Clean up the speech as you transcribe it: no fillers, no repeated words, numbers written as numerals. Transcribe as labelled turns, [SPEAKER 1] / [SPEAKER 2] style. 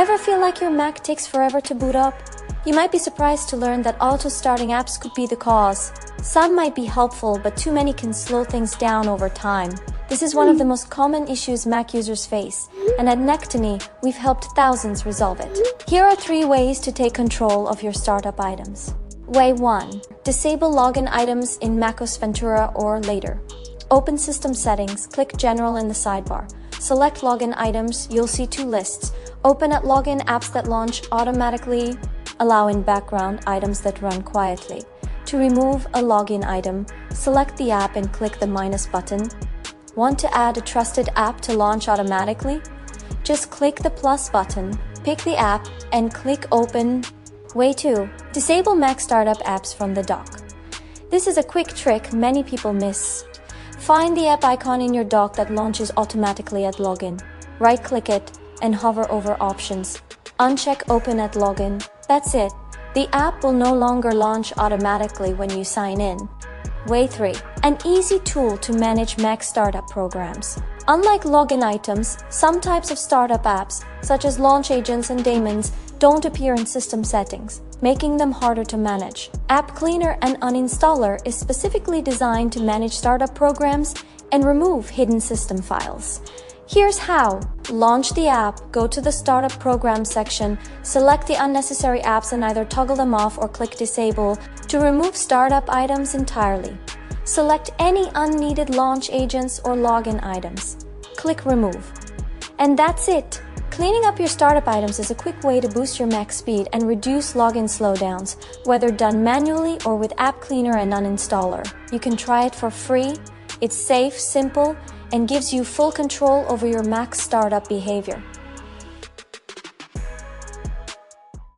[SPEAKER 1] Ever feel like your Mac takes forever to boot up? You might be surprised to learn that auto-starting apps could be the cause. Some might be helpful, but too many can slow things down over time. This is one of the most common issues Mac users face, and at Nektony, we've helped thousands resolve it. Here are 3 ways to take control of your startup items. Way 1. Disable login items in macOS Ventura or later. Open System Settings, click General in the sidebar. Select Login Items, you'll see 2 lists. Open at Login apps that launch automatically, allow in background items that run quietly. To remove a login item, select the app and click the minus button. Want to add a trusted app to launch automatically? Just click the plus button, pick the app, and click Open. Way 2. Disable Mac startup apps from the dock. This is a quick trick many people miss. Find the app icon in your dock that launches automatically at login. Right-click it and hover over Options. Uncheck Open at login. That's it. The app will no longer launch automatically when you sign in. Way 3. An easy tool to manage Mac startup programs. Unlike login items, some types of startup apps, such as launch agents and daemons, don't appear in system settings, making them harder to manage. App Cleaner and Uninstaller is specifically designed to manage startup programs and remove hidden system files. Here's how. Launch the app, go to the Startup Program section, select the unnecessary apps and either toggle them off or click Disable to remove startup items entirely. Select any unneeded launch agents or login items. Click Remove. And that's it. Cleaning up your startup items is a quick way to boost your Mac speed and reduce login slowdowns, whether done manually or with App Cleaner and Uninstaller. You can try it for free. It's safe, simple, and gives you full control over your Mac startup behavior.